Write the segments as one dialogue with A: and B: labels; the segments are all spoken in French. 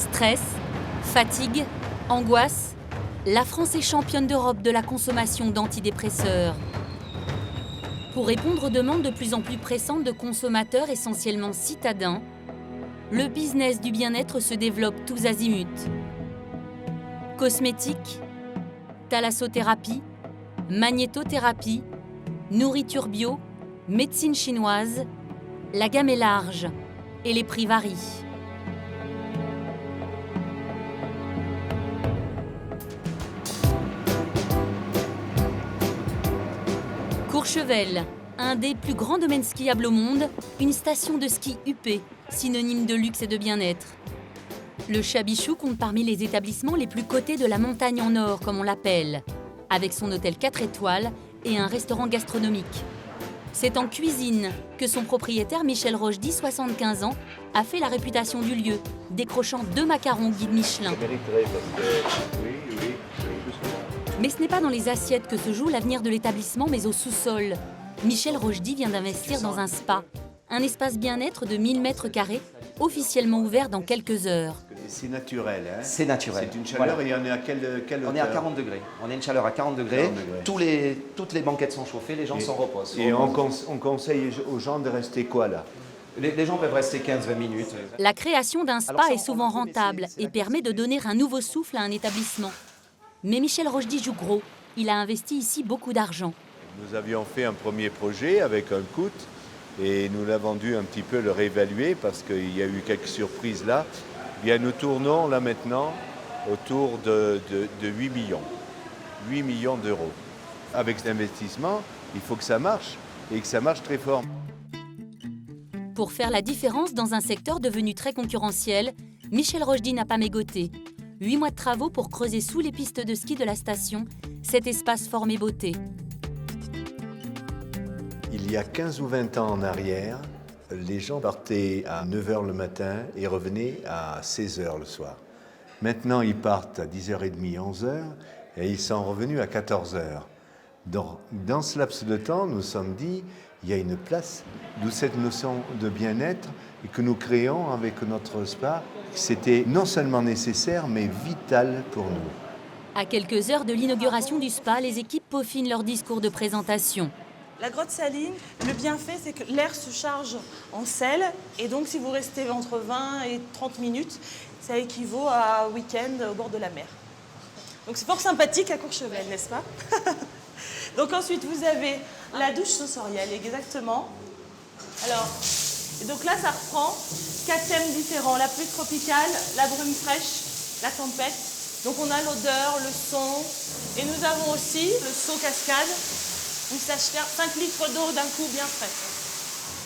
A: Stress, fatigue, angoisse, la France est championne d'Europe de la consommation d'antidépresseurs. Pour répondre aux demandes de plus en plus pressantes de consommateurs essentiellement citadins, le business du bien-être se développe tous azimuts. Cosmétiques, thalassothérapie, magnétothérapie, nourriture bio, médecine chinoise, la gamme est large et les prix varient. Courchevel, un des plus grands domaines skiables au monde, une station de ski huppée, synonyme de luxe et de bien-être. Le Chabichou compte parmi les établissements les plus cotés de la montagne en or, comme on l'appelle, avec son hôtel 4 étoiles et un restaurant gastronomique. C'est en cuisine que son propriétaire, Michel Rochdy, 75 ans, a fait la réputation du lieu, décrochant 2 macarons guide Michelin. Mais ce n'est pas dans les assiettes que se joue l'avenir de l'établissement, mais au sous-sol. Michel Rochdy vient d'investir dans un spa, un espace bien-être de 1000 m², officiellement ouvert dans quelques heures.
B: C'est naturel, hein?
C: C'est naturel.
B: C'est une chaleur,
C: Voilà.
B: et on est à quelle hauteur?
C: On est à 40 degrés. On a une chaleur à 40 degrés.
B: 40 degrés.
C: Toutes les banquettes sont chauffées, les gens s'en reposent.
B: Et on conseille aux gens de rester quoi là?
C: Les gens peuvent rester 15-20 minutes.
A: La création d'un spa
C: Alors ça,
A: est souvent
C: on va
A: rentable
C: c'est la
A: et permet de donner un nouveau souffle à un établissement. Mais Michel Rochdy joue gros. Il a investi ici beaucoup d'argent.
B: Nous avions fait un premier projet avec un coût et nous l'avons dû un petit peu le réévaluer parce qu'il y a eu quelques surprises là. Bien, nous tournons là maintenant autour de 8 millions. 8 millions d'euros. Avec cet investissement, il faut que ça marche et que ça marche très fort.
A: Pour faire la différence dans un secteur devenu très concurrentiel, Michel Rochdy n'a pas mégoté. 8 mois de travaux pour creuser sous les pistes de ski de la station cet espace forme et beauté.
B: Il y a 15 ou 20 ans en arrière, les gens partaient à 9h le matin et revenaient à 16h le soir. Maintenant, ils partent à 10h30, 11h et ils sont revenus à 14h. Donc, dans ce laps de temps, nous nous sommes dit, il y a une place, d'où cette notion de bien-être et que nous créons avec notre spa. C'était non seulement nécessaire, mais vital pour nous.
A: À quelques heures de l'inauguration du spa, les équipes peaufinent leur discours de présentation.
D: La grotte saline, le bienfait, c'est que l'air se charge en sel. Et donc, si vous restez entre 20 et 30 minutes, ça équivaut à un week-end au bord de la mer. Donc, c'est fort sympathique à Courchevel, n'est-ce pas? Donc, ensuite, vous avez la douche sensorielle, exactement. Alors, et donc là, ça reprend 4 thèmes différents. La pluie tropicale, la brume fraîche, la tempête. Donc, on a l'odeur, le son. Et nous avons aussi le saut cascade, où ça cherche 5 litres d'eau d'un coup bien frais.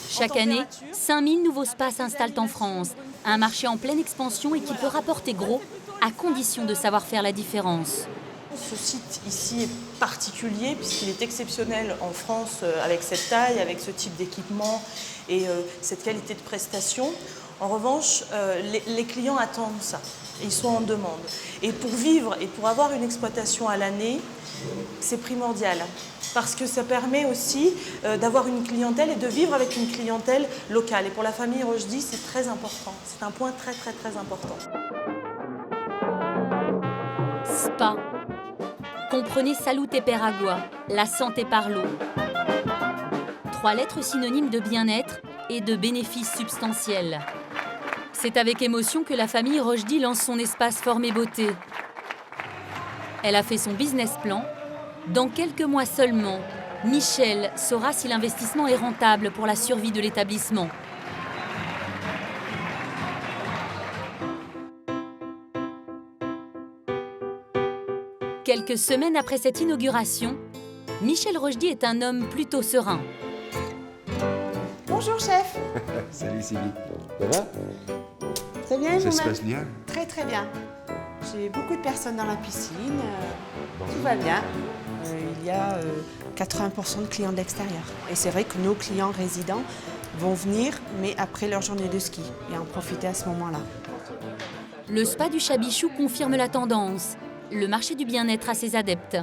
A: Chaque année, 5000 nouveaux spas s'installent en France. Un marché en pleine expansion et qui peut rapporter gros, à condition de savoir faire la différence.
D: Ce site ici est particulier puisqu'il est exceptionnel en France avec cette taille, avec ce type d'équipement et cette qualité de prestation. En revanche, les clients attendent ça. Ils sont en demande. Et pour vivre et pour avoir une exploitation à l'année, c'est primordial. Parce que ça permet aussi d'avoir une clientèle et de vivre avec une clientèle locale. Et pour la famille Rochdy, c'est très important. C'est un point très, très, très important.
A: Spa. Comprenez Salute per Agua, la santé par l'eau. 3 lettres synonymes de bien-être et de bénéfices substantiels. C'est avec émotion que la famille Rochdy lance son espace forme et beauté. Elle a fait son business plan. Dans quelques mois seulement, Michel saura si l'investissement est rentable pour la survie de l'établissement. Quelques semaines après cette inauguration, Michel Rochdy est un homme plutôt serein.
E: Bonjour chef.
B: Salut Sylvie. Ça va?
E: Très bien,
B: Ça se
E: vous-même?
B: passe bien?
E: Très très bien. J'ai beaucoup de personnes dans la piscine, tout va bien. Il y a 80% de clients de l'extérieur. Et c'est vrai que nos clients résidents vont venir, mais après leur journée de ski, et en profiter à ce moment-là.
A: Le spa du Chabichou confirme la tendance. Le marché du bien-être a ses adeptes.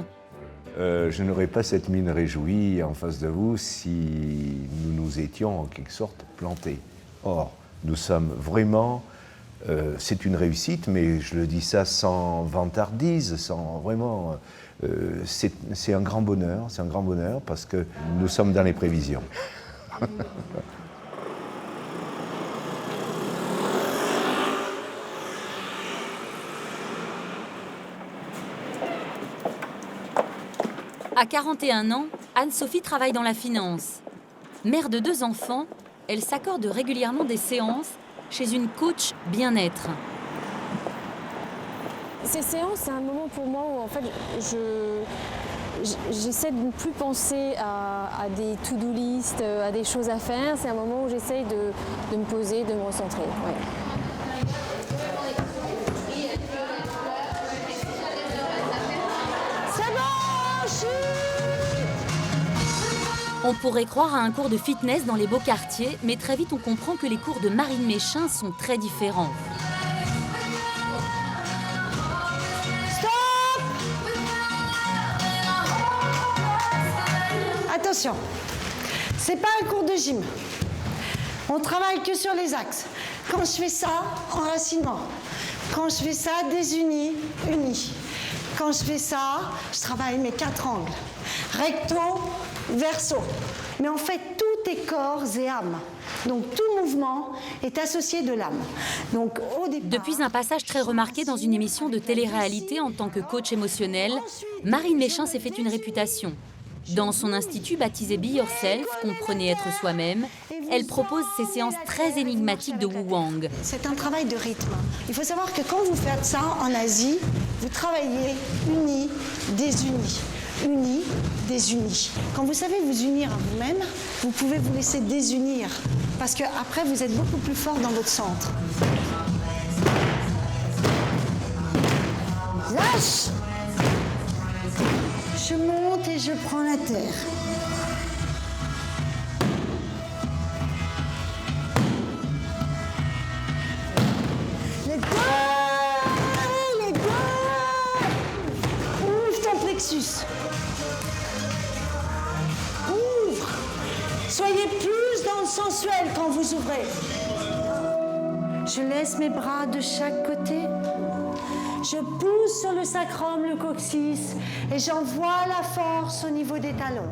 B: Je n'aurais pas cette mine réjouie en face de vous si nous nous étions en quelque sorte plantés. Or, nous sommes vraiment c'est une réussite, mais je le dis ça sans vantardise, sans vraiment... c'est un grand bonheur parce que nous sommes dans les prévisions.
A: À 41 ans, Anne-Sophie travaille dans la finance. Mère de 2 enfants, elle s'accorde régulièrement des séances chez une coach bien-être.
F: Ces séances, c'est un moment pour moi où en fait, j'essaie de ne plus penser à des to-do list, à des choses à faire. C'est un moment où j'essaie de me poser, de me recentrer. Ouais.
A: On pourrait croire à un cours de fitness dans les beaux quartiers, mais très vite on comprend que les cours de Marine Méchin sont très différents.
G: Attention, c'est pas un cours de gym. On travaille que sur les axes. Quand je fais ça, enracinement. Quand je fais ça, désuni, uni. Quand je fais ça, je travaille mes 4 angles. Recto, verso. Mais en fait, tout est corps et âme. Donc tout mouvement est associé de l'âme. Donc au départ,
A: Depuis un passage très remarqué dans une émission de télé-réalité en tant que coach émotionnel, Marine Méchin s'est fait une réputation. Dans son institut baptisé Be Yourself, comprenez être soi-même, elle propose ces séances très énigmatiques de Wu Wang.
G: c'est un travail de rythme. Il faut savoir que quand vous faites ça en Asie, vous travaillez uni, désuni. Uni, désuni. Quand vous savez vous unir à vous-même, vous pouvez vous laisser désunir. Parce qu'après, vous êtes beaucoup plus fort dans votre centre. Lâche! Je monte et je prends la terre. Les deux! Ouvre ton plexus. Ouvre. Soyez plus dans le sensuel quand vous ouvrez. Je laisse mes bras de chaque côté. Je pousse sur le sacrum, le coccyx, et j'envoie la force au niveau des talons.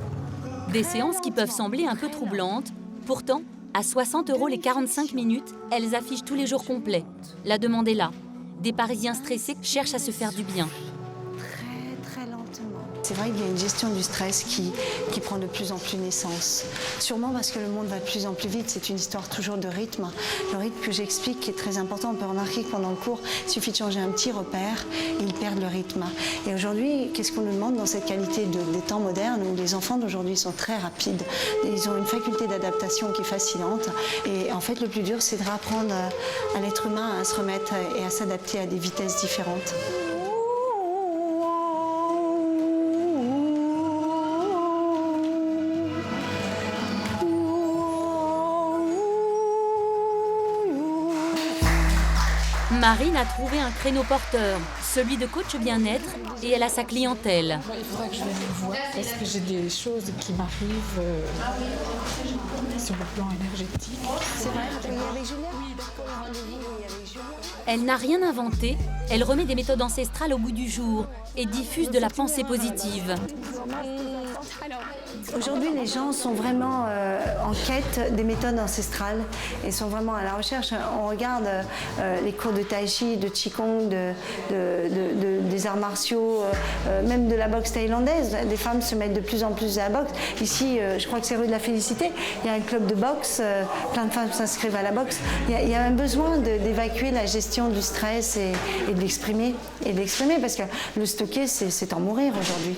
A: Des séances qui peuvent sembler un peu troublantes, pourtant, à 60 € les 45 minutes, elles affichent tous les jours complets. La demande est là. Des Parisiens stressés cherchent à se faire du bien.
G: Très lentement. C'est vrai qu'il y a une gestion du stress qui prend de plus en plus naissance. Sûrement parce que le monde va de plus en plus vite, c'est une histoire toujours de rythme. Le rythme que j'explique qui est très important, on peut remarquer que pendant le cours, il suffit de changer un petit repère, ils perdent le rythme. Et aujourd'hui, qu'est-ce qu'on nous demande dans cette qualité des temps modernes où les enfants d'aujourd'hui sont très rapides, ils ont une faculté d'adaptation qui est fascinante. Et en fait, le plus dur, c'est de réapprendre à l'être humain à se remettre et à s'adapter à des vitesses différentes.
A: Marine a trouvé un créneau porteur, celui de coach bien-être, et elle a sa clientèle.
H: Il faudra que je vienne vous voir parce que j'ai des choses qui m'arrivent sur le plan énergétique.
G: C'est vrai, avec Julien ? Oui, d'accord, rendez-vous avec Julien.
A: Elle n'a rien inventé, elle remet des méthodes ancestrales au goût du jour et diffuse de la pensée positive.
G: Aujourd'hui, les gens sont vraiment en quête des méthodes ancestrales et sont vraiment à la recherche. On regarde les cours de tai chi, de qigong, des arts martiaux, même de la boxe thaïlandaise. Les femmes se mettent de plus en plus à la boxe. Ici, je crois que c'est rue de la Félicité, il y a un club de boxe, plein de femmes s'inscrivent à la boxe. Il y a un besoin d'évacuer la gestion du stress et de l'exprimer. Parce que le stocker, c'est en mourir aujourd'hui.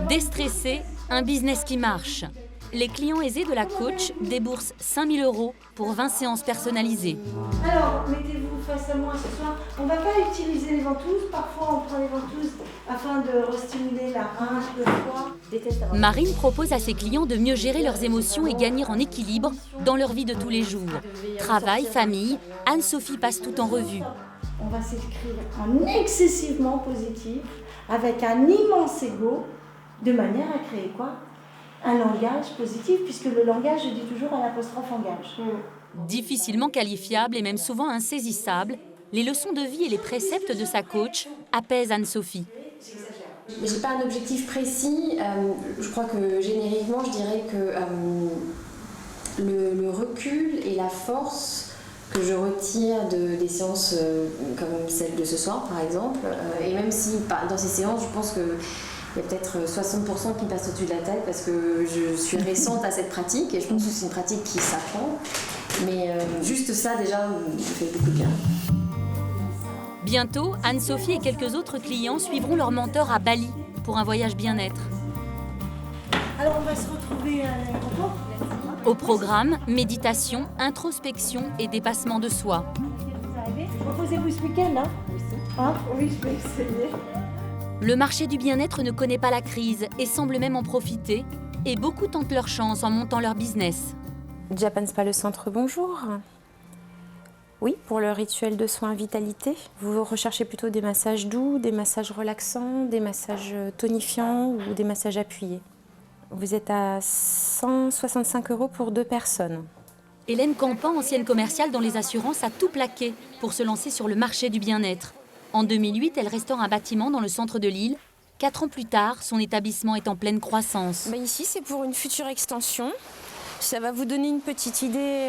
A: Déstressé, un business qui marche. Les clients aisés de la coach déboursent 5 000 € pour 20 séances personnalisées.
G: Alors, mettez-vous face à moi ce soir. On ne va pas utiliser les ventouses. Parfois, on prend les ventouses afin de restimuler la rage, le foie.
A: Marine propose à ses clients de mieux gérer leurs émotions et gagner en équilibre dans leur vie de tous les jours. Travail, famille, Anne-Sophie passe tout en revue.
G: On va s'inscrire en excessivement positif, avec un immense ego, de manière à créer quoi ?
I: un langage positif, puisque le langage, je dis toujours à l'apostrophe engage.
A: Difficilement qualifiable et même souvent insaisissable, les leçons de vie et les préceptes de sa coach apaisent Anne-Sophie.
F: J'ai pas un objectif précis. Je crois que génériquement, je dirais que le recul et la force que je retire des séances comme celle de ce soir, par exemple, et même si dans ces séances, je pense qu'il y a peut-être 60% qui passent au-dessus de la tête parce que je suis récente à cette pratique et je pense que c'est une pratique qui s'apprend. Mais juste ça, déjà, me fait beaucoup de bien.
A: Bientôt, Anne-Sophie et quelques autres clients suivront leur mentor à Bali pour un voyage bien-être.
I: Alors on va se retrouver à l'aéroport.
A: Au programme, méditation, introspection et dépassement de soi.
I: Reposez-vous ce week-end, hein? Hein? Oui, je vais essayer.
A: Le marché du bien-être ne connaît pas la crise et semble même en profiter. Et beaucoup tentent leur chance en montant leur business.
J: Japan Spa Le Centre, bonjour. Oui, pour le rituel de soins vitalité, vous recherchez plutôt des massages doux, des massages relaxants, des massages tonifiants ou des massages appuyés. Vous êtes à 165 € pour 2 personnes.
A: Hélène Campan, ancienne commerciale dans les assurances, a tout plaqué pour se lancer sur le marché du bien-être. En 2008, elle restaure un bâtiment dans le centre de Lille. 4 ans plus tard, son établissement est en pleine croissance.
J: Ici, c'est pour une future extension. Ça va vous donner une petite idée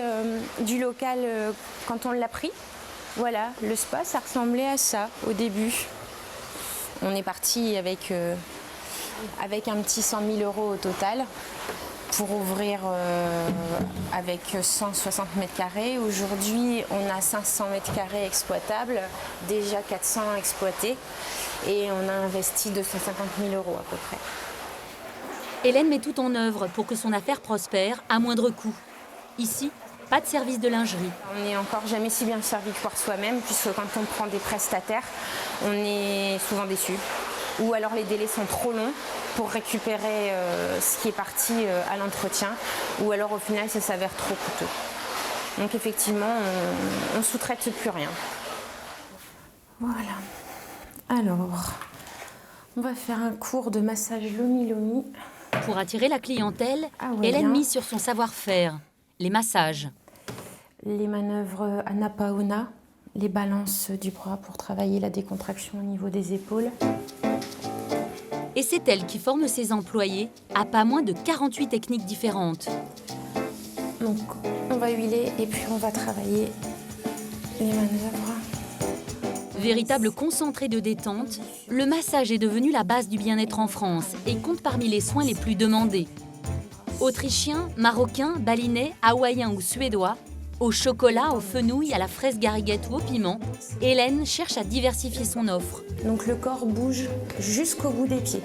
J: du local quand on l'a pris. Voilà, le spa, ça ressemblait à ça au début. On est parti avec un petit 100 000 € au total pour ouvrir avec 160 mètres carrés. Aujourd'hui, on a 500 mètres carrés exploitables, déjà 400 exploités et on a investi 250 000 € à peu près.
A: Hélène met tout en œuvre pour que son affaire prospère à moindre coût. Ici, pas de service de lingerie.
J: On n'est encore jamais si bien servi que par soi-même, puisque quand on prend des prestataires, on est souvent déçu. Ou alors les délais sont trop longs pour récupérer ce qui est parti à l'entretien, ou alors au final ça s'avère trop coûteux. Donc effectivement, on ne sous-traite plus rien. Voilà. Alors, on va faire un cours de massage Lomi-Lomi.
A: Pour attirer la clientèle,
J: ouais,
A: Hélène mise sur son savoir-faire, les massages.
J: Les manœuvres Anapaona, les balances du bras pour travailler la décontraction au niveau des épaules.
A: Et c'est elle qui forme ses employés à pas moins de 48 techniques différentes.
J: Donc, on va huiler et puis on va travailler les manœuvres.
A: Véritable concentré de détente, le massage est devenu la base du bien-être en France et compte parmi les soins les plus demandés. Autrichien, marocain, balinais, hawaïen ou suédois, au chocolat, aux fenouilles, à la fraise gariguette ou au piment, Hélène cherche à diversifier son offre.
J: Donc le corps bouge jusqu'au bout des pieds.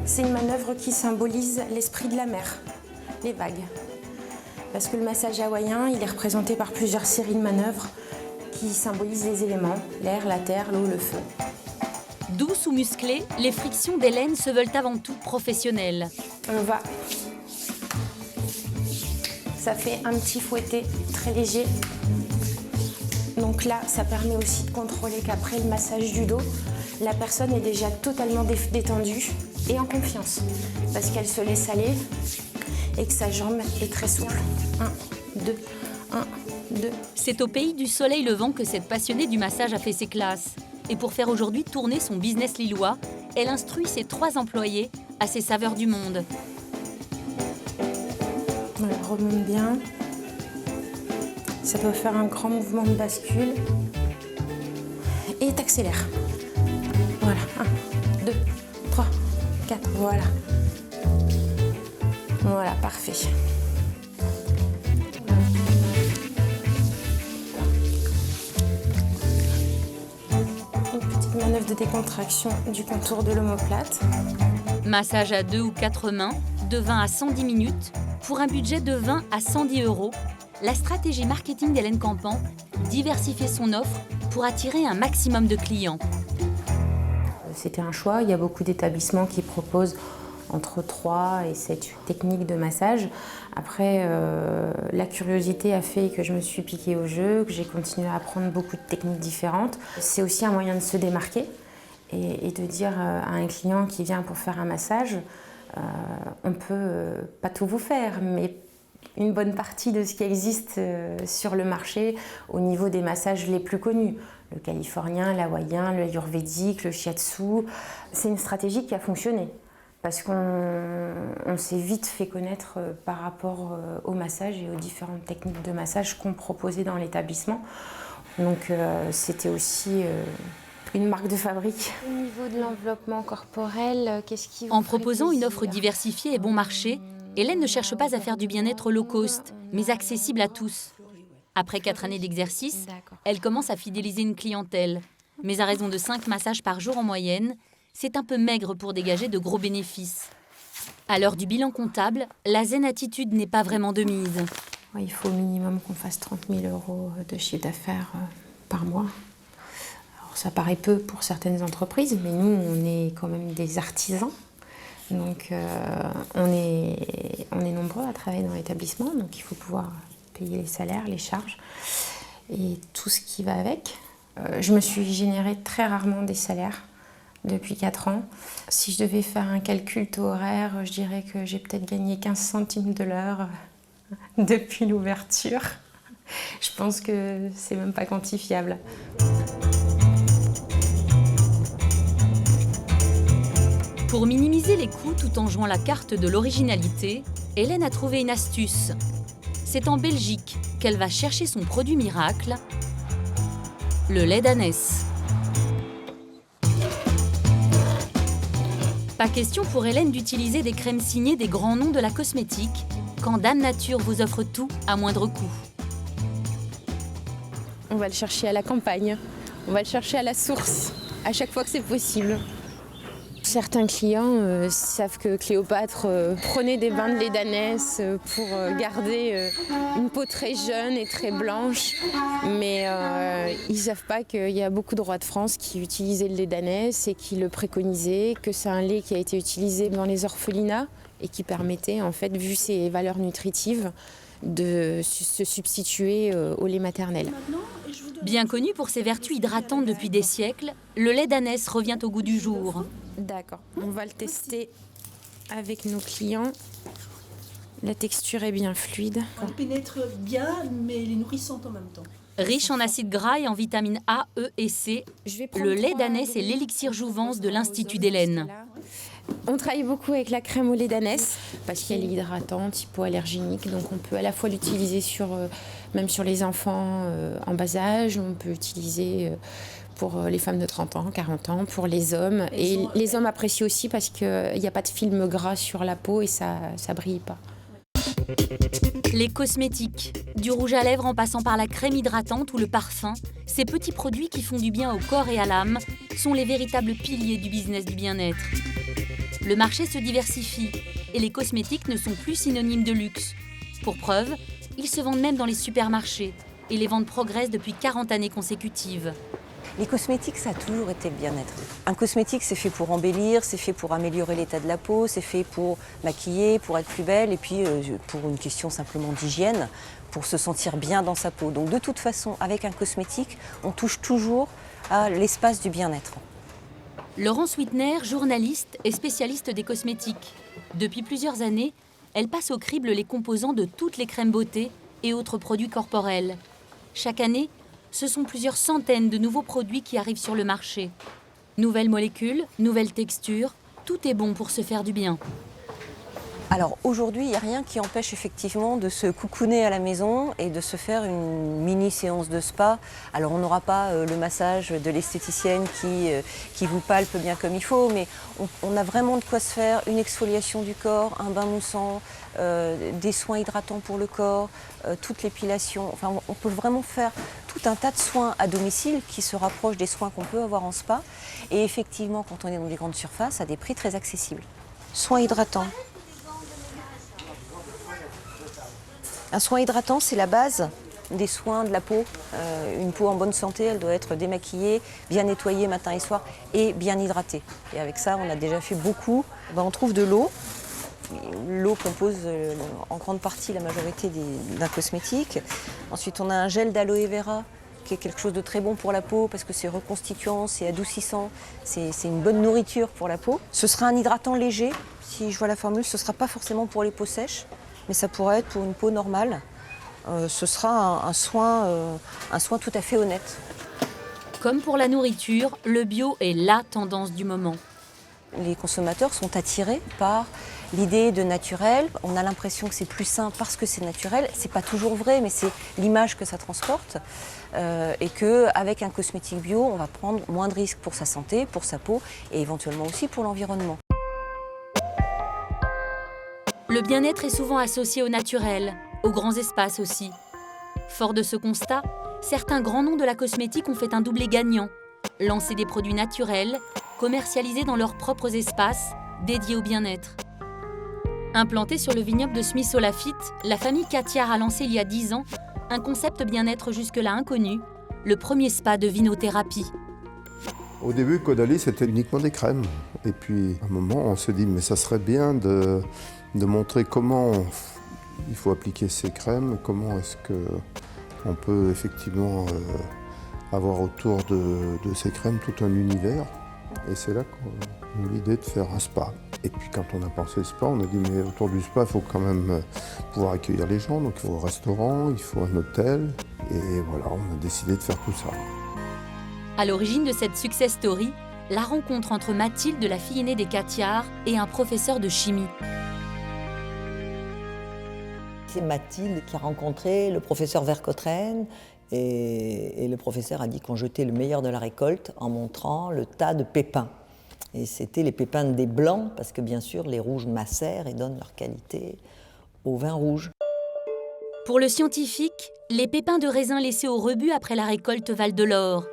J: C'est une manœuvre qui symbolise l'esprit de la mer, les vagues. Parce que le massage hawaïen, il est représenté par plusieurs séries de manœuvres qui symbolisent les éléments, l'air, la terre, l'eau, le feu.
A: Douces ou musclées, les frictions d'Hélène se veulent avant tout professionnelles.
J: On va... Ça fait un petit fouetté très léger. Donc là, ça permet aussi de contrôler qu'après le massage du dos, la personne est déjà totalement détendue et en confiance. Parce qu'elle se laisse aller et que sa jambe est très souple. 1, 2, 1, 2.
A: C'est au pays du soleil levant que cette passionnée du massage a fait ses classes. Et pour faire aujourd'hui tourner son business lillois, elle instruit ses 3 employés à ses saveurs du monde.
J: Voilà, remonte bien. Ça doit faire un grand mouvement de bascule. Et t'accélères. Voilà, 1, 2, 3, 4, voilà. Voilà, parfait. Une petite manœuvre de décontraction du contour de l'omoplate.
A: Massage à 2 ou 4 mains, de 20 à 110 minutes, pour un budget de 20 à 110 €. La stratégie marketing d'Hélène Campan, diversifier son offre pour attirer un maximum de clients.
J: C'était un choix, il y a beaucoup d'établissements qui proposent entre 3 et 7 techniques de massage. Après, la curiosité a fait que je me suis piquée au jeu, que j'ai continué à apprendre beaucoup de techniques différentes. C'est aussi un moyen de se démarquer et de dire à un client qui vient pour faire un massage, on peut pas tout vous faire, mais une bonne partie de ce qui existe sur le marché au niveau des massages les plus connus. Le californien, l'hawaïen, le ayurvédique, le shiatsu. C'est une stratégie qui a fonctionné parce qu'on s'est vite fait connaître par rapport au massage et aux différentes techniques de massage qu'on proposait dans l'établissement. Donc c'était aussi une marque de fabrique.
F: Au niveau de l'enveloppement corporel, qu'est-ce qui vous
A: En
F: ferait
A: proposant une
F: plaisir?
A: offre diversifiée et bon marché, Hélène ne cherche pas à faire du bien-être low cost, mais accessible à tous. Après 4 années d'exercice, elle commence à fidéliser une clientèle. Mais à raison de 5 massages par jour en moyenne, c'est un peu maigre pour dégager de gros bénéfices. À l'heure du bilan comptable, la zen attitude n'est pas vraiment de mise.
J: Ouais, il faut au minimum qu'on fasse 30 000 € de chiffre d'affaires par mois. Alors, ça paraît peu pour certaines entreprises, mais nous, on est quand même des artisans. Donc, on est nombreux à travailler dans l'établissement, donc il faut pouvoir payer les salaires, les charges et tout ce qui va avec. Je me suis généré très rarement des salaires depuis 4 ans. Si je devais faire un calcul taux horaire, je dirais que j'ai peut-être gagné 15 centimes de l'heure depuis l'ouverture. Je pense que c'est même pas quantifiable.
A: Pour minimiser les coûts tout en jouant la carte de l'originalité, Hélène a trouvé une astuce. C'est en Belgique qu'elle va chercher son produit miracle, le lait d'ânesse. Pas question pour Hélène d'utiliser des crèmes signées des grands noms de la cosmétique, quand Dame Nature vous offre tout à moindre coût.
J: On va le chercher à la campagne, on va le chercher à la source, à chaque fois que c'est possible. Certains clients savent que Cléopâtre prenait des bains de lait d'ânesse pour garder une peau très jeune et très blanche, mais ils ne savent pas qu'il y a beaucoup de rois de France qui utilisaient le lait d'ânesse et qui le préconisaient, que c'est un lait qui a été utilisé dans les orphelinats et qui permettait, en fait, vu ses valeurs nutritives, de se substituer au lait maternel.
A: Bien connu pour ses vertus hydratantes depuis des siècles, le lait d'ânesse revient au goût du jour.
J: D'accord, on va le tester avec nos clients. La texture est bien fluide.
I: Elle pénètre bien, mais elle est nourrissante en même temps.
A: Riche en acides gras et en vitamines A, E et C, le lait d'ânesse est l'élixir jouvence de l'Institut d'Hélène.
J: On travaille beaucoup avec la crème au lait d'ânesse parce qu'elle est hydratante, hypoallergénique, donc on peut à la fois l'utiliser même sur les enfants en bas âge, on peut l'utiliser pour les femmes de 30 ans, 40 ans, pour les hommes. Et les hommes apprécient aussi parce qu'il n'y a pas de film gras sur la peau et ça brille pas.
A: Les cosmétiques, du rouge à lèvres en passant par la crème hydratante ou le parfum, ces petits produits qui font du bien au corps et à l'âme sont les véritables piliers du business du bien-être. Le marché se diversifie et les cosmétiques ne sont plus synonymes de luxe. Pour preuve, ils se vendent même dans les supermarchés et les ventes progressent depuis 40 années consécutives.
K: Les cosmétiques, ça a toujours été le bien-être. Un cosmétique, c'est fait pour embellir, c'est fait pour améliorer l'état de la peau, c'est fait pour maquiller, pour être plus belle, et puis pour une question simplement d'hygiène, pour se sentir bien dans sa peau. Donc de toute façon, avec un cosmétique, on touche toujours à l'espace du bien-être.
A: Laurence Wittner, journaliste et spécialiste des cosmétiques. Depuis plusieurs années, elle passe au crible les composants de toutes les crèmes beauté et autres produits corporels. Chaque année, ce sont plusieurs centaines de nouveaux produits qui arrivent sur le marché. Nouvelles molécules, nouvelles textures, tout est bon pour se faire du bien.
K: Alors aujourd'hui, il n'y a rien qui empêche effectivement de se coucouner à la maison et de se faire une mini séance de spa. Alors on n'aura pas le massage de l'esthéticienne qui vous palpe bien comme il faut, mais on a vraiment de quoi se faire une exfoliation du corps, un bain moussant, des soins hydratants pour le corps, toute l'épilation. Enfin, on peut vraiment faire tout un tas de soins à domicile qui se rapprochent des soins qu'on peut avoir en spa. Et effectivement, quand on est dans des grandes surfaces, à des prix très accessibles. Soins hydratants. Un soin hydratant, c'est la base des soins de la peau. Une peau en bonne santé, elle doit être démaquillée, bien nettoyée matin et soir et bien hydratée. Et avec ça, on a déjà fait beaucoup. On trouve de l'eau. L'eau compose en grande partie la majorité d'un cosmétique. Ensuite, on a un gel d'aloe vera qui est quelque chose de très bon pour la peau parce que c'est reconstituant, c'est adoucissant, c'est une bonne nourriture pour la peau. Ce sera un hydratant léger, si je vois la formule, ce ne sera pas forcément pour les peaux sèches, mais ça pourrait être pour une peau normale. Ce sera un soin tout à fait honnête.
A: Comme pour la nourriture, le bio est la tendance du moment.
K: Les consommateurs sont attirés par l'idée de naturel. On a l'impression que c'est plus sain parce que c'est naturel. C'est pas toujours vrai, mais c'est l'image que ça transporte. Et qu'avec un cosmétique bio, on va prendre moins de risques pour sa santé, pour sa peau et éventuellement aussi pour l'environnement.
A: Le bien-être est souvent associé au naturel, aux grands espaces aussi. Fort de ce constat, certains grands noms de la cosmétique ont fait un doublé gagnant. Lancer des produits naturels, commercialisés dans leurs propres espaces, dédiés au bien-être. Implantée sur le vignoble de Smith au Lafitte, la famille Catiard a lancé il y a 10 ans un concept bien-être jusque-là inconnu, le premier spa de vinothérapie.
L: Au début, Caudalie, c'était uniquement des crèmes. Et puis, à un moment, on s'est dit, mais ça serait bien de montrer comment il faut appliquer ces crèmes, comment est-ce qu'on peut effectivement avoir autour de ces crèmes tout un univers. Et c'est là qu'on a eu l'idée de faire un spa. Et puis quand on a pensé spa, on a dit mais autour du spa, il faut quand même pouvoir accueillir les gens. Donc il faut un restaurant, il faut un hôtel. Et voilà, on a décidé de faire tout ça.
A: À l'origine de cette success story, la rencontre entre Mathilde, la fille aînée des Catiard, et un professeur de chimie.
M: C'est Mathilde qui a rencontré le professeur Vercotraine. Et le professeur a dit qu'on jetait le meilleur de la récolte en montrant le tas de pépins. Et c'était les pépins des blancs, parce que bien sûr, les rouges macèrent et donnent leur qualité au vin rouge.
A: Pour le scientifique, les pépins de raisin laissés au rebut après la récolte valent de l'or.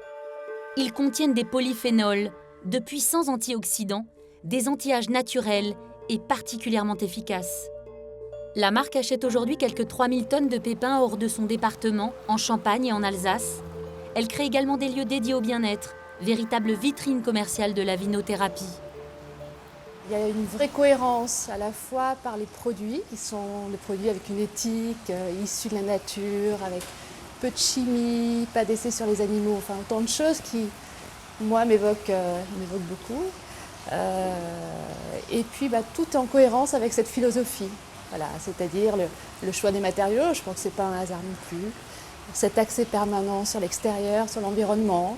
A: Ils contiennent des polyphénols, de puissants antioxydants, des anti-âges naturels et particulièrement efficaces. La marque achète aujourd'hui quelques 3000 tonnes de pépins hors de son département, en Champagne et en Alsace. Elle crée également des lieux dédiés au bien-être, véritable vitrine commerciale de la vinothérapie.
N: Il y a une vraie cohérence à la fois par les produits, qui sont des produits avec une éthique, issus de la nature, avec peu de chimie, pas d'essais sur les animaux, enfin autant de choses qui, moi, m'évoquent beaucoup. Et puis tout en cohérence avec cette philosophie. Voilà, c'est-à-dire le choix des matériaux, je pense que ce n'est pas un hasard non plus. Cet accès permanent sur l'extérieur, sur l'environnement,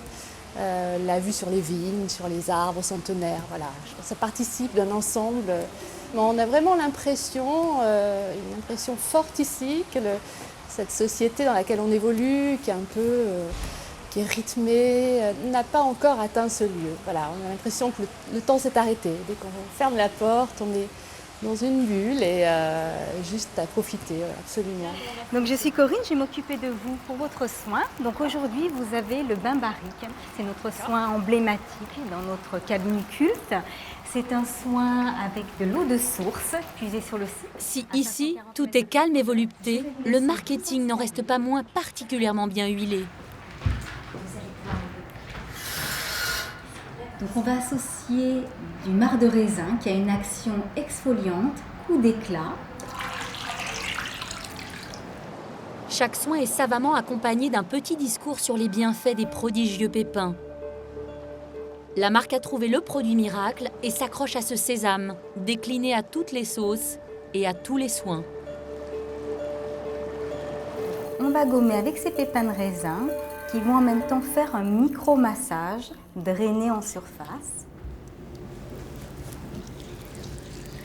N: la vue sur les vignes, sur les arbres centenaires, voilà. Je pense que ça participe d'un ensemble. On a vraiment l'impression, une impression forte ici, que cette société dans laquelle on évolue, qui est un peu qui est rythmée, n'a pas encore atteint ce lieu. Voilà, on a l'impression que le temps s'est arrêté. Dès qu'on ferme la porte, on est dans une bulle et juste à profiter, absolument.
O: Donc je suis Corinne, je vais m'occuper de vous pour votre soin. Donc aujourd'hui, vous avez le bain barrique. C'est notre soin emblématique dans notre cabine culte. C'est un soin avec de l'eau de source puisée sur le site.
A: Si ici, tout est calme et volupté, le marketing n'en reste pas moins particulièrement bien huilé.
O: Donc on va associer du marc de raisin qui a une action exfoliante, coup d'éclat.
A: Chaque soin est savamment accompagné d'un petit discours sur les bienfaits des prodigieux pépins. La marque a trouvé le produit miracle et s'accroche à ce sésame, décliné à toutes les sauces et à tous les soins.
O: On va gommer avec ces pépins de raisin qui vont en même temps faire un micro-massage, drainer en surface.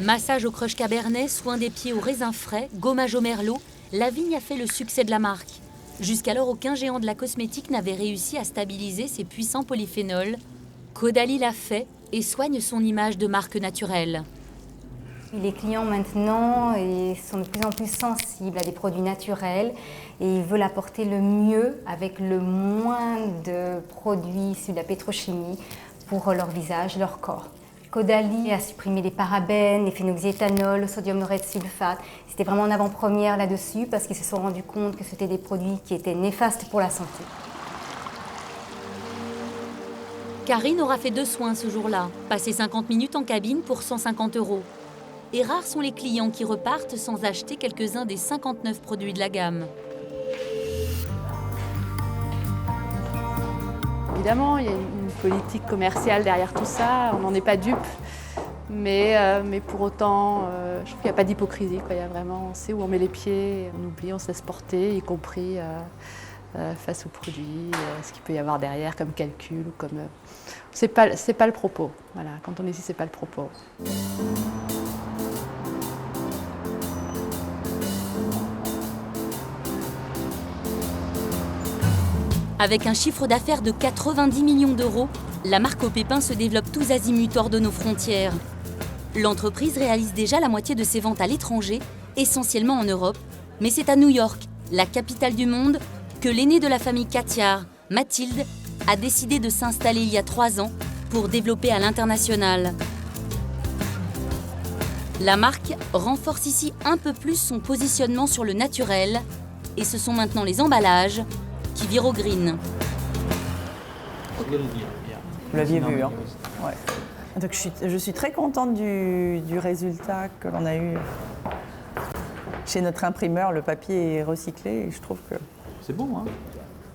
A: Massage au crush cabernet, soin des pieds au raisin frais, gommage au merlot, la vigne a fait le succès de la marque. Jusqu'alors, aucun géant de la cosmétique n'avait réussi à stabiliser ses puissants polyphénols. Caudalie l'a fait et soigne son image de marque naturelle.
O: Les clients maintenant sont de plus en plus sensibles à des produits naturels et ils veulent apporter le mieux avec le moins de produits issus de la pétrochimie pour leur visage, leur corps. Caudalie a supprimé les parabènes, les phénoxyéthanols, le sodium laureth sulfate. C'était vraiment en avant-première là-dessus parce qu'ils se sont rendus compte que c'était des produits qui étaient néfastes pour la santé.
A: Karine aura fait 2 soins ce jour-là, passer 50 minutes en cabine pour 150 €. Et rares sont les clients qui repartent sans acheter quelques-uns des 59 produits de la gamme.
N: évidemment, il y a une politique commerciale derrière tout ça, on n'en est pas dupe. Mais pour autant, je trouve qu'il n'y a pas d'hypocrisie. Il y a vraiment, on sait où on met les pieds, on oublie, on se laisse porter, y compris face aux produits, ce qu'il peut y avoir derrière comme calcul. C'est pas le propos. Voilà, quand on est ici, c'est pas le propos.
A: Avec un chiffre d'affaires de 90 millions d'euros, la marque Au Pépin se développe tous azimuts hors de nos frontières. L'entreprise réalise déjà la moitié de ses ventes à l'étranger, essentiellement en Europe, mais c'est à New York, la capitale du monde, que l'aînée de la famille Catiard, Mathilde, a décidé de s'installer il y a 3 ans pour développer à l'international. La marque renforce ici un peu plus son positionnement sur le naturel, et ce sont maintenant les emballages qui virent au green.
P: Vous l'aviez vu, hein. Ouais. Donc je suis très contente du résultat que l'on a eu chez notre imprimeur. Le papier est recyclé et je trouve que...
C: C'est bon, hein.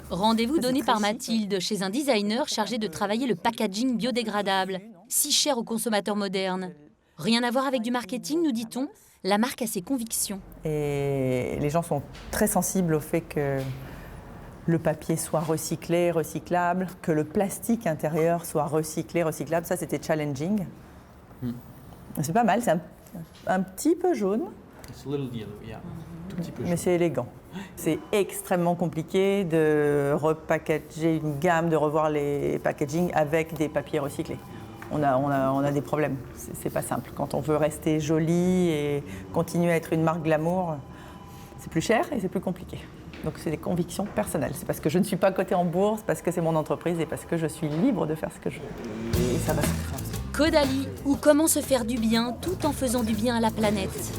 A: Rendez-vous donné par Mathilde chez un designer chargé de travailler le packaging biodégradable, si cher aux consommateurs modernes. Rien à voir avec du marketing, nous dit-on, la marque a ses convictions.
P: Et les gens sont très sensibles au fait que le papier soit recyclé, recyclable, que le plastique intérieur soit recyclé, recyclable. Ça, c'était challenging. C'est pas mal, c'est un petit peu jaune,
C: Tout petit peu
P: mais c'est élégant. C'est extrêmement compliqué de repackager une gamme, de revoir les packaging avec des papiers recyclés. On a des problèmes, c'est pas simple. Quand on veut rester joli et continuer à être une marque glamour, c'est plus cher et c'est plus compliqué. Donc c'est des convictions personnelles. C'est parce que je ne suis pas cotée en bourse, parce que c'est mon entreprise et parce que je suis libre de faire ce que je veux. Et ça va se faire.
A: Caudalie, ou comment se faire du bien tout en faisant du bien à la planète.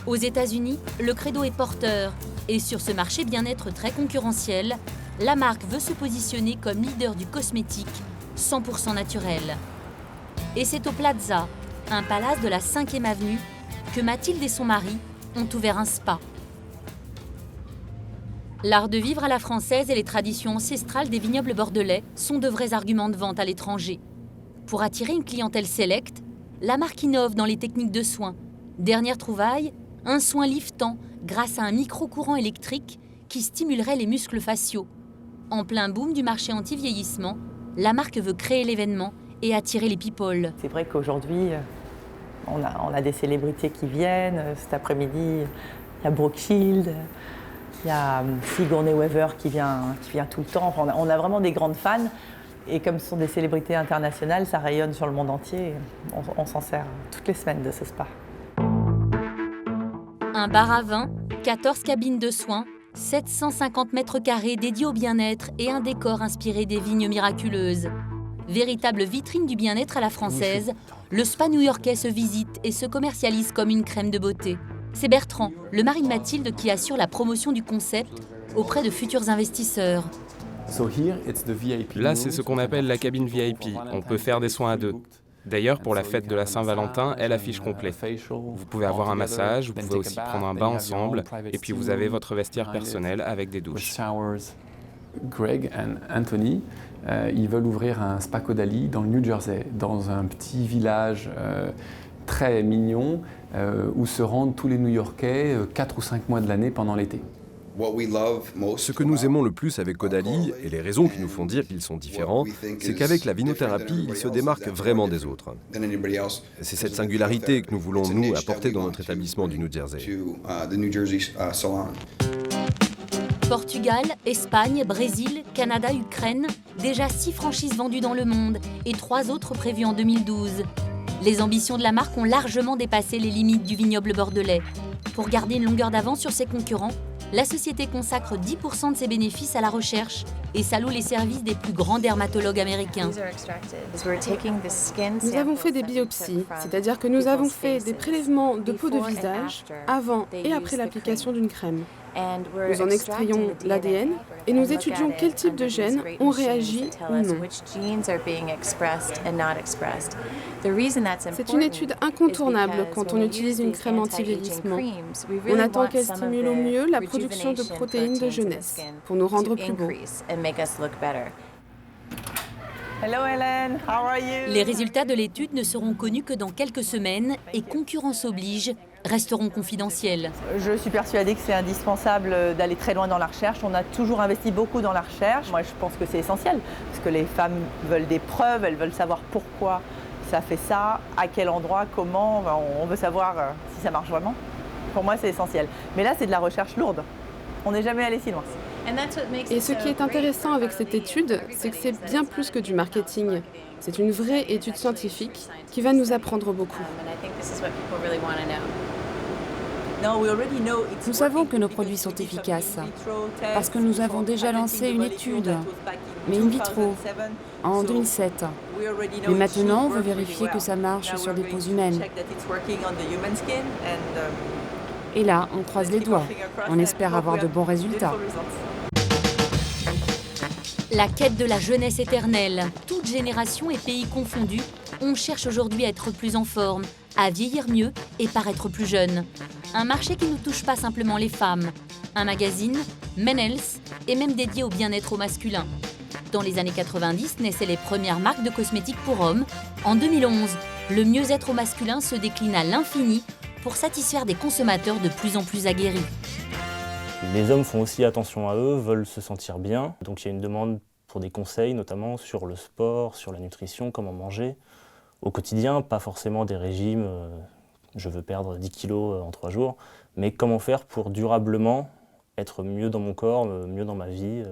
A: Aux États-Unis, le credo est porteur. Et sur ce marché bien-être très concurrentiel, la marque veut se positionner comme leader du cosmétique 100% naturel. Et c'est au Plaza, un palace de la 5e avenue, que Mathilde et son mari ont ouvert un spa. L'art de vivre à la française et les traditions ancestrales des vignobles bordelais sont de vrais arguments de vente à l'étranger. Pour attirer une clientèle sélecte, la marque innove dans les techniques de soins. Dernière trouvaille, un soin liftant grâce à un micro-courant électrique qui stimulerait les muscles faciaux. En plein boom du marché anti-vieillissement, la marque veut créer l'événement et attirer les people.
P: C'est vrai qu'aujourd'hui, on a des célébrités qui viennent. Cet après-midi, il y a Brooke Shields. Il y a Sigourney Weaver qui vient tout le temps. Enfin, on a vraiment des grandes fans. Et comme ce sont des célébrités internationales, ça rayonne sur le monde entier. On s'en sert toutes les semaines de ce spa.
A: Un bar à vin, 14 cabines de soins, 750 mètres carrés dédiés au bien-être et un décor inspiré des vignes miraculeuses. Véritable vitrine du bien-être à la française, le spa new-yorkais se visite et se commercialise comme une crème de beauté. C'est Bertrand, le mari de Mathilde, qui assure la promotion du concept auprès de futurs investisseurs.
Q: Là, c'est ce qu'on appelle la cabine VIP. On peut faire des soins à 2. D'ailleurs, pour la fête de la Saint-Valentin, elle affiche complet. Vous pouvez avoir un massage, vous pouvez aussi prendre un bain ensemble, et puis vous avez votre vestiaire personnel avec des douches.
R: Greg et Anthony, ils veulent ouvrir un spa Caudalie dans le New Jersey, dans un petit village très mignon où se rendent tous les New-Yorkais 4 ou 5 mois de l'année pendant l'été.
S: Ce que nous aimons le plus avec Caudalie, et les raisons qui nous font dire qu'ils sont différents, c'est qu'avec la vinothérapie, ils se démarquent vraiment des autres. C'est cette singularité que nous voulons, nous, apporter dans notre établissement du New Jersey.
A: Portugal, Espagne, Brésil, Canada, Ukraine, déjà 6 franchises vendues dans le monde et 3 autres prévues en 2012. Les ambitions de la marque ont largement dépassé les limites du vignoble bordelais. Pour garder une longueur d'avance sur ses concurrents, la société consacre 10% de ses bénéfices à la recherche et s'alloue les services des plus grands dermatologues américains.
T: Nous avons fait des biopsies, c'est-à-dire que nous avons fait des prélèvements de peau de visage avant et après l'application d'une crème. Nous en extrayons l'ADN et nous étudions quel type de gènes ont réagi ou non. C'est une étude incontournable quand on utilise une crème anti-vieillissement. On attend qu'elle stimule au mieux la production de protéines de jeunesse pour nous rendre plus beaux.
P: Hello Hélène, how are you?
A: Les résultats de l'étude ne seront connus que dans quelques semaines et concurrence oblige, resteront confidentiels.
P: Je suis persuadée que c'est indispensable d'aller très loin dans la recherche. On a toujours investi beaucoup dans la recherche. Moi, je pense que c'est essentiel parce que les femmes veulent des preuves, elles veulent savoir pourquoi ça fait ça, à quel endroit, comment. On veut savoir si ça marche vraiment. Pour moi, c'est essentiel. Mais là, c'est de la recherche lourde. On n'est jamais allé si loin.
T: Et ce qui est intéressant avec cette étude, c'est que c'est bien plus que du marketing. C'est une vraie étude scientifique qui va nous apprendre beaucoup.
U: Nous savons que nos produits sont efficaces parce que nous avons déjà lancé une étude, mais in vitro, en 2007. Mais maintenant, on veut vérifier que ça marche sur des peaux humaines. Et là, on croise les doigts. On espère avoir de bons résultats.
A: La quête de la jeunesse éternelle, toutes générations et pays confondus, on cherche aujourd'hui à être plus en forme, à vieillir mieux et paraître plus jeune. Un marché qui ne touche pas simplement les femmes. Un magazine, Men Health, est même dédié au bien-être au masculin. Dans les années 90 naissaient les premières marques de cosmétiques pour hommes. En 2011, le mieux-être au masculin se décline à l'infini pour satisfaire des consommateurs de plus en plus aguerris.
V: Les hommes font aussi attention à eux, veulent se sentir bien. Donc il y a une demande pour des conseils, notamment sur le sport, sur la nutrition, comment manger. Au quotidien, pas forcément des régimes, je veux perdre 10 kilos en 3 jours, mais comment faire pour durablement être mieux dans mon corps, mieux dans ma vie,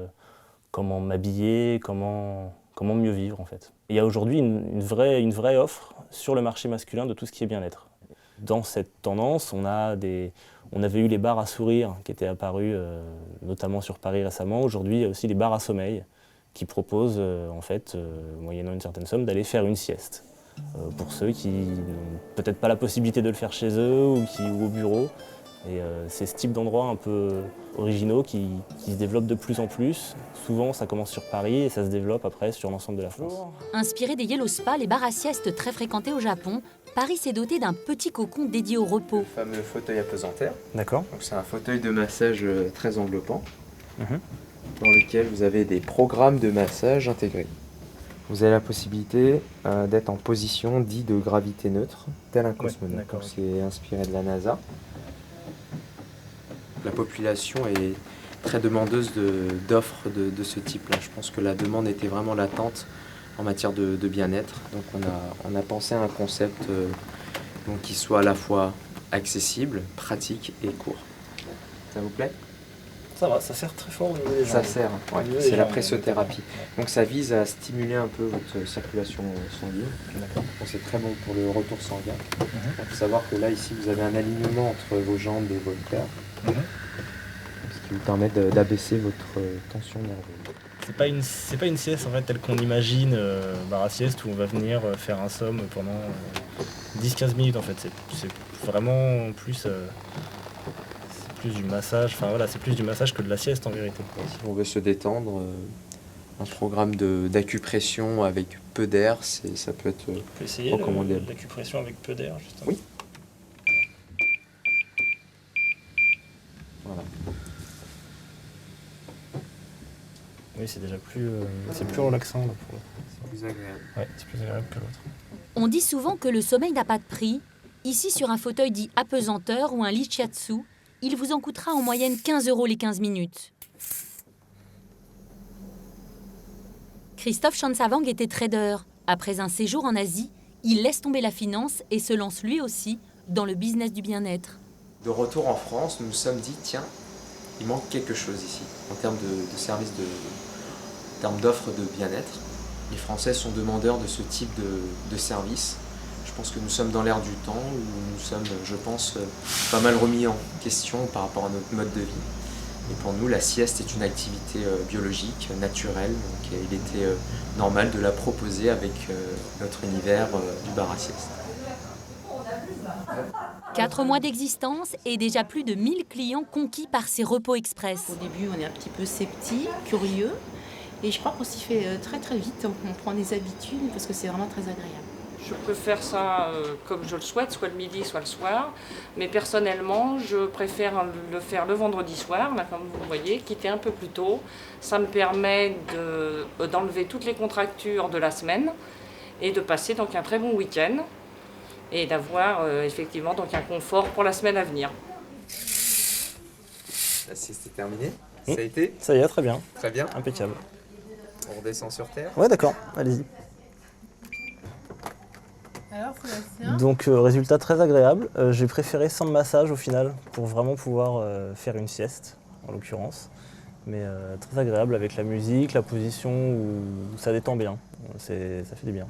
V: comment m'habiller, comment mieux vivre en fait. Il y a aujourd'hui une vraie offre sur le marché masculin de tout ce qui est bien-être. Dans cette tendance, on avait eu les bars à sourire qui étaient apparus notamment sur Paris récemment. Aujourd'hui, il y a aussi les bars à sommeil qui proposent, en fait, moyennant une certaine somme, d'aller faire une sieste. Pour ceux qui n'ont peut-être pas la possibilité de le faire chez eux ou au bureau. Et c'est ce type d'endroits un peu originaux qui se développent de plus en plus. Souvent, ça commence sur Paris et ça se développe après sur l'ensemble de la France.
A: Inspiré des Yellow Spa, les bars à sieste très fréquentés au Japon, Paris s'est doté d'un petit cocon dédié au repos.
Q: Le fameux fauteuil apesanteur.
V: D'accord.
Q: C'est un fauteuil de massage très enveloppant, dans lequel vous avez des programmes de massage intégrés. Vous avez la possibilité d'être en position dite de gravité neutre, tel un cosmonaute. C'est inspiré de la NASA. La population est très demandeuse d'offres de ce type-là. Je pense que la demande était vraiment latente en matière de bien-être. Donc on a pensé à un concept qui soit à la fois accessible, pratique et court. Ça vous plaît ?
V: Ça va, ça sert très fort au niveau des jambes.
Q: Ça sert, ouais. C'est la pressothérapie. Donc ça vise à stimuler un peu votre circulation sanguine. Donc c'est très bon pour le retour sanguin. Il faut savoir que là, ici, vous avez un alignement entre vos jambes et votre cœur. Ce qui vous permet d'abaisser votre tension nerveuse.
V: C'est pas une sieste en fait telle qu'on imagine, bar à sieste où on va venir faire un somme pendant 10-15 minutes en fait. C'est vraiment plus du massage, c'est plus du massage que de la sieste en vérité.
Q: Si on veut se détendre, un programme d'acupression avec peu d'air, ça peut être recommandé.
V: L'acupression avec peu d'air justement.
Q: Oui. Voilà.
V: Oui, c'est déjà plus relaxant là, pour le coup.
Q: C'est plus agréable.
V: Ouais, c'est plus agréable que l'autre.
A: On dit souvent que le sommeil n'a pas de prix. Ici, sur un fauteuil dit apesanteur ou un lit shiatsu, il vous en coûtera en moyenne 15 € les 15 minutes. Christophe Chansavang était trader. Après un séjour en Asie, il laisse tomber la finance et se lance lui aussi dans le business du bien-être.
Q: De retour en France, nous nous sommes dit, tiens, il manque quelque chose ici, en termes de services, en termes d'offres de bien-être. Les Français sont demandeurs de ce type de service. Je pense que nous sommes dans l'ère du temps où nous sommes, je pense, pas mal remis en question par rapport à notre mode de vie. Et pour nous, la sieste est une activité biologique, naturelle, donc il était normal de la proposer avec notre univers du bar à sieste.
A: 4 mois d'existence et déjà plus de 1000 clients conquis par ces repos express.
W: Au début, on est un petit peu sceptique, curieux, et je crois qu'on s'y fait très très vite. On prend des habitudes parce que c'est vraiment très agréable.
B: Je peux faire ça comme je le souhaite, soit le midi, soit le soir. Mais personnellement, je préfère le faire le vendredi soir, là, comme vous le voyez, quitter un peu plus tôt. Ça me permet d'enlever toutes les contractures de la semaine et de passer donc un très bon week-end et d'avoir effectivement donc un confort pour la semaine à venir.
D: La sieste est terminée. Ça a été ?
V: Ça y est, très bien.
D: Très bien.
V: Impeccable.
D: On redescend sur Terre ?
V: Ouais, d'accord, allez-y.
E: Alors, Sébastien ?
V: Donc, résultat très agréable. J'ai préféré sans massage au final, pour vraiment pouvoir faire une sieste, en l'occurrence. Mais très agréable avec la musique, la position où ça détend bien. Ça fait du bien.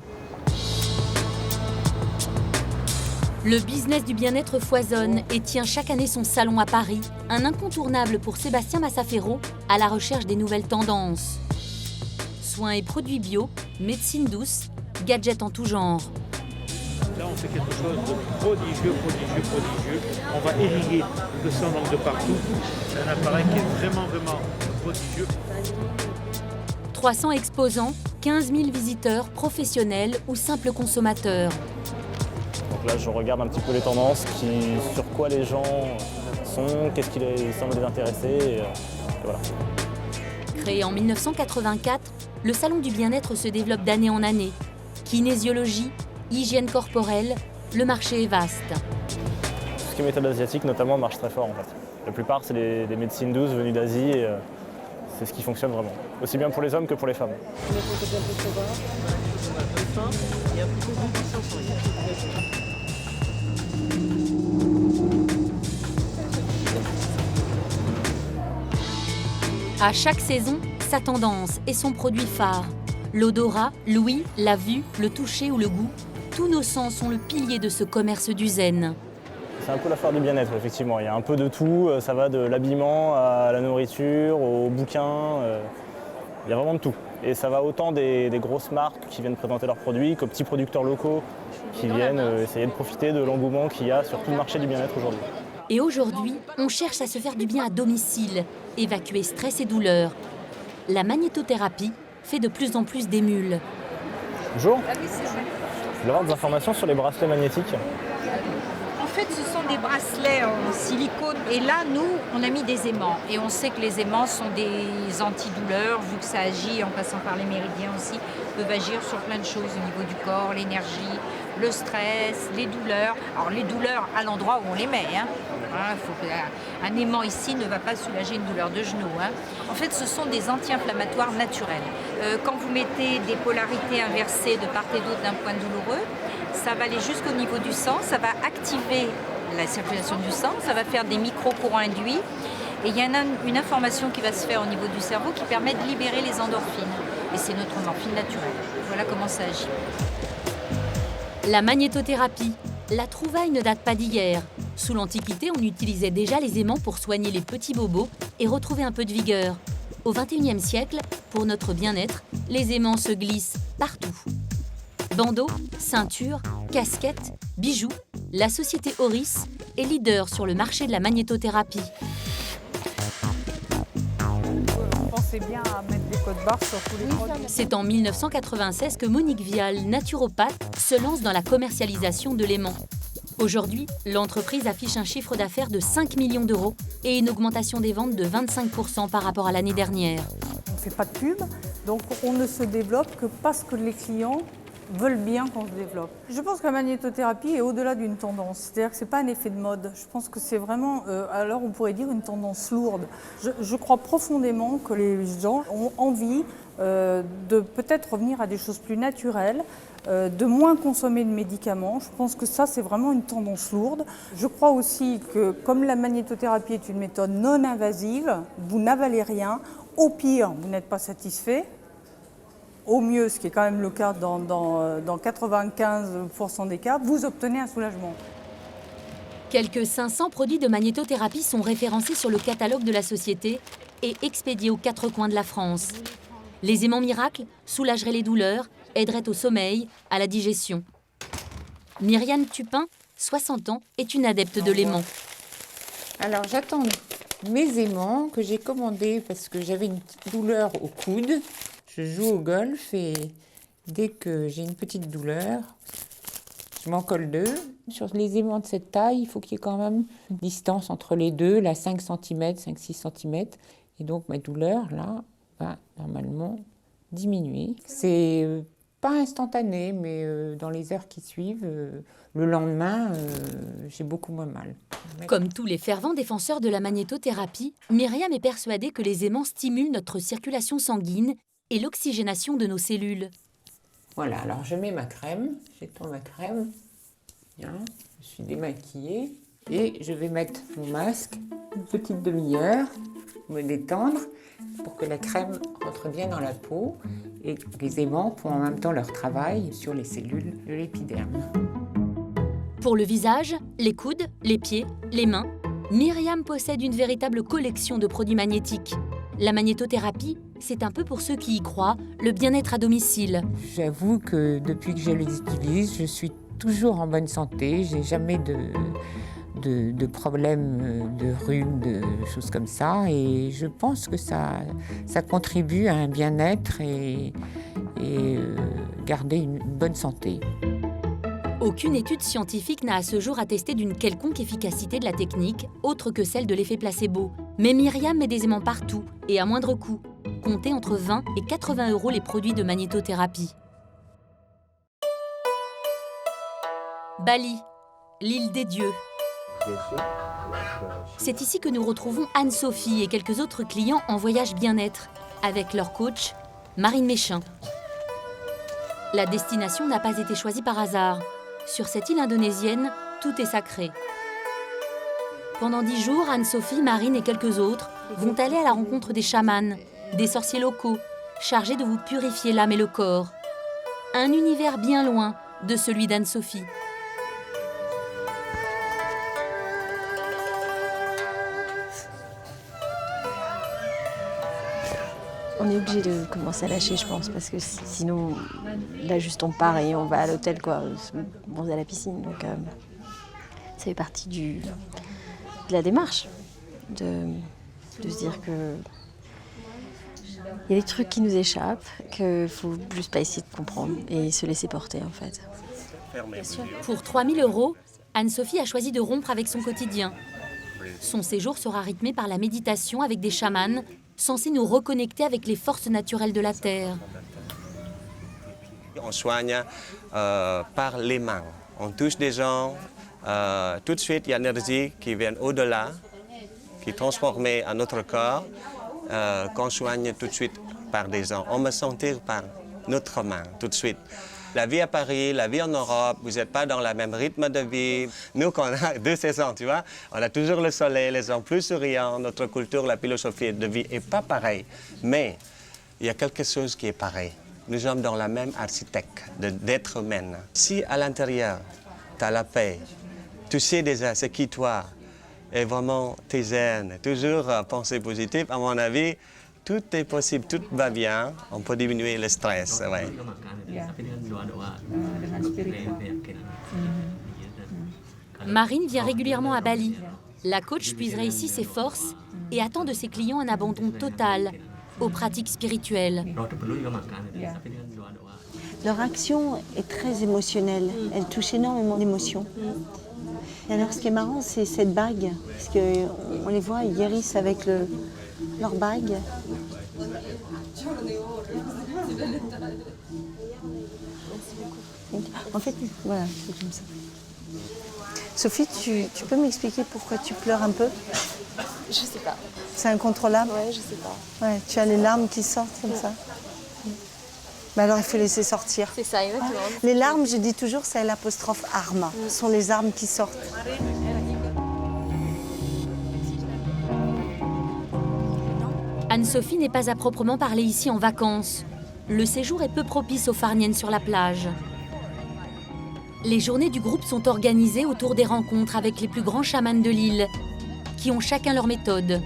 A: Le business du bien-être foisonne et tient chaque année son salon à Paris, un incontournable pour Sébastien Massaferro à la recherche des nouvelles tendances. Soins et produits bio, médecine douce, gadgets en tout genre.
C: Là, on fait quelque chose de prodigieux. On va irriguer le sang donc de partout. C'est un appareil qui est vraiment prodigieux.
A: 300 exposants, 15 000 visiteurs, professionnels ou simples consommateurs.
V: Donc là, je regarde un petit peu les tendances, sur quoi les gens sont, qu'est-ce qui semble les intéresser, et voilà.
A: Créé en 1984, le Salon du bien-être se développe d'année en année. Kinésiologie, hygiène corporelle, le marché est vaste.
V: Tout ce qui est méthode asiatique notamment marche très fort en fait. La plupart c'est des médecines douces venues d'Asie et c'est ce qui fonctionne vraiment. Aussi bien pour les hommes que pour les femmes.
A: À chaque saison, sa tendance et son produit phare. L'odorat, l'ouïe, la vue, le toucher ou le goût, tous nos sens sont le pilier de ce commerce du zen.
V: C'est un peu la foire du bien-être, effectivement. Il y a un peu de tout, ça va de l'habillement à la nourriture, aux bouquins, il y a vraiment de tout. Et ça va autant des grosses marques qui viennent présenter leurs produits qu'aux petits producteurs locaux qui viennent essayer de profiter de l'engouement qu'il y a sur tout le marché du bien-être aujourd'hui.
A: Et aujourd'hui, on cherche à se faire du bien à domicile, évacuer stress et douleur. La magnétothérapie fait de plus en plus d'émules.
V: Bonjour. Je voulais avoir des informations sur les bracelets magnétiques.
X: En fait, ce sont des bracelets en silicone. Et là, nous, on a mis des aimants. Et on sait que les aimants sont des antidouleurs, vu que ça agit en passant par les méridiens aussi, peuvent agir sur plein de choses au niveau du corps, l'énergie, le stress, les douleurs. Alors, les douleurs à l'endroit où on les met. Un aimant ici ne va pas soulager une douleur de genou. En fait, ce sont des anti-inflammatoires naturels. Quand vous mettez des polarités inversées de part et d'autre d'un point douloureux, ça va aller jusqu'au niveau du sang, ça va activer la circulation du sang, ça va faire des micro-courants induits. Et il y a une information qui va se faire au niveau du cerveau qui permet de libérer les endorphines. Et c'est notre endorphine naturelle. Voilà comment ça agit.
A: La magnétothérapie. La trouvaille ne date pas d'hier. Sous l'Antiquité, on utilisait déjà les aimants pour soigner les petits bobos et retrouver un peu de vigueur. Au XXIe siècle, pour notre bien-être, les aimants se glissent partout. Bandeaux, ceintures, casquettes, bijoux, la société Auris est leader sur le marché de la magnétothérapie.
H: Pensez bien à mettre des codes barres sur tous les produits.
A: C'est en 1996 que Monique Vial, naturopathe, se lance dans la commercialisation de l'aimant. Aujourd'hui, l'entreprise affiche un chiffre d'affaires de 5 millions d'euros et une augmentation des ventes de 25% par rapport à l'année dernière.
Y: On ne fait pas de pub, donc on ne se développe que parce que les clients veulent bien qu'on se développe. Je pense que la magnétothérapie est au-delà d'une tendance, c'est-à-dire que ce n'est pas un effet de mode. Je pense que c'est vraiment, alors on pourrait dire une tendance lourde. Je crois profondément que les gens ont envie de peut-être revenir à des choses plus naturelles, de moins consommer de médicaments. Je pense que ça, c'est vraiment une tendance lourde. Je crois aussi que comme la magnétothérapie est une méthode non invasive, vous n'avalez rien. Au pire, vous n'êtes pas satisfait. Au mieux, ce qui est quand même le cas dans 95% des cas, vous obtenez un soulagement.
A: Quelques 500 produits de magnétothérapie sont référencés sur le catalogue de la société et expédiés aux 4 coins de la France. Les aimants miracles soulageraient les douleurs, aideraient au sommeil, à la digestion. Myriam Tupin, 60 ans, est une adepte de l'aimant.
Z: Alors j'attends mes aimants que j'ai commandés parce que j'avais une douleur au coude. Je joue au golf et dès que j'ai une petite douleur, Je m'en colle 2. Sur les aimants de cette taille, il faut qu'il y ait quand même une distance entre les deux, là 5 cm, 5-6 cm. Et donc ma douleur, là, va normalement diminuer. C'est pas instantané, mais dans les heures qui suivent, le lendemain, j'ai beaucoup moins mal.
A: Comme tous les fervents défenseurs de la magnétothérapie, Myriam est persuadée que les aimants stimulent notre circulation sanguine et l'oxygénation de nos cellules.
Z: Voilà, alors je mets ma crème, j'étends ma crème, bien, je suis démaquillée et je vais mettre mon masque une petite demi-heure, me détendre pour que la crème rentre bien dans la peau et que les aimants font en même temps leur travail sur les cellules de l'épiderme.
A: Pour le visage, les coudes, les pieds, les mains, Myriam possède une véritable collection de produits magnétiques. La magnétothérapie, c'est un peu pour ceux qui y croient, le bien-être à domicile.
Z: J'avoue que depuis que je les utilise, je suis toujours en bonne santé. J'ai jamais de problèmes de rhume, de choses comme ça. Et je pense que ça contribue à un bien-être et garder une bonne santé.
A: Aucune étude scientifique n'a à ce jour attesté d'une quelconque efficacité de la technique, autre que celle de l'effet placebo. Mais Myriam met des aimants partout et à moindre coût. Comptez entre 20 et 80 € les produits de magnétothérapie. Bali, l'île des dieux. C'est ici que nous retrouvons Anne-Sophie et quelques autres clients en voyage bien-être, avec leur coach, Marine Méchin. La destination n'a pas été choisie par hasard. Sur cette île indonésienne, tout est sacré. Pendant 10 jours, Anne-Sophie, Marine et quelques autres vont aller à la rencontre des chamans, des sorciers locaux, chargés de vous purifier l'âme et le corps. Un univers bien loin de celui d'Anne-Sophie.
F: On est obligé de commencer à lâcher, je pense, parce que sinon, là, juste on part et on va à l'hôtel, quoi. On va à la piscine, donc ça fait partie de la démarche, de se dire que il y a des trucs qui nous échappent, qu'il faut juste pas essayer de comprendre et se laisser porter, en fait.
A: Pour 3 000 €, Anne-Sophie a choisi de rompre avec son quotidien. Son séjour sera rythmé par la méditation avec des chamans, censés nous reconnecter avec les forces naturelles de la Terre.
G: On soigne par les mains. On touche des gens, tout de suite il y a une énergie qui vient au-delà, qui est transformée à notre corps, qu'on soigne tout de suite par des gens. On me sentir par notre main tout de suite. La vie à Paris, la vie en Europe, vous n'êtes pas dans le même rythme de vie. Nous, quand on a 2 saisons, tu vois, on a toujours le soleil, les gens plus souriants, notre culture, la philosophie de vie n'est pas pareille. Mais il y a quelque chose qui est pareil. Nous sommes dans la même architecte d'être humain. Si à l'intérieur, tu as la paix, tu sais déjà ce qui toi est vraiment tes zen, toujours penser positif, à mon avis, tout est possible, tout va bien, on peut diminuer le stress. Ouais.
A: Marine vient régulièrement à Bali. La coach puiserait ici ses forces et attend de ses clients un abandon total aux pratiques spirituelles.
I: Leur action est très émotionnelle, elle touche énormément d'émotions. Et alors ce qui est marrant, c'est cette bague, parce qu'on les voit, ils guérissent avec leur bague. En fait, voilà, c'est comme ça. Sophie, tu peux m'expliquer pourquoi tu pleures un peu?
F: Je sais pas.
I: C'est incontrôlable?
F: Ouais, je sais pas.
I: Ouais, tu as les larmes qui sortent comme ça. Mais alors il faut laisser sortir.
F: C'est ça, exactement.
I: Les larmes, je dis toujours, c'est l'apostrophe arma. Ce sont les armes qui sortent.
A: Anne-Sophie n'est pas à proprement parler ici en vacances. Le séjour est peu propice aux farniennes sur la plage. Les journées du groupe sont organisées autour des rencontres avec les plus grands chamans de l'île, qui ont chacun leur méthode.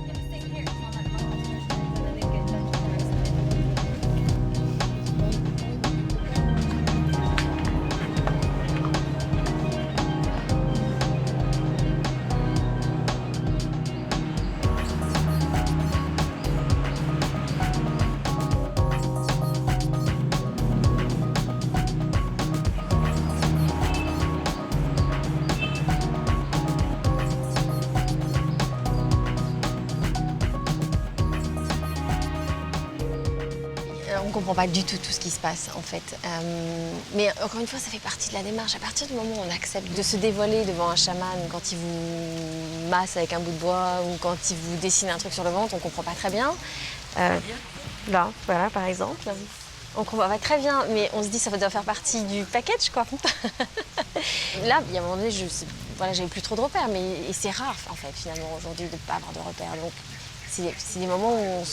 F: On ne comprend pas du tout ce qui se passe, en fait. Mais encore une fois, ça fait partie de la démarche. À partir du moment où on accepte de se dévoiler devant un chaman quand il vous masse avec un bout de bois ou quand il vous dessine un truc sur le ventre, on ne comprend pas très bien. Là, voilà, par exemple. On ne comprend pas très bien, mais on se dit que ça doit faire partie du package, quoi. Là, il y a un moment donné, j'avais plus trop de repères, et c'est rare, en fait, finalement, aujourd'hui, de ne pas avoir de repères. Donc, c'est des moments où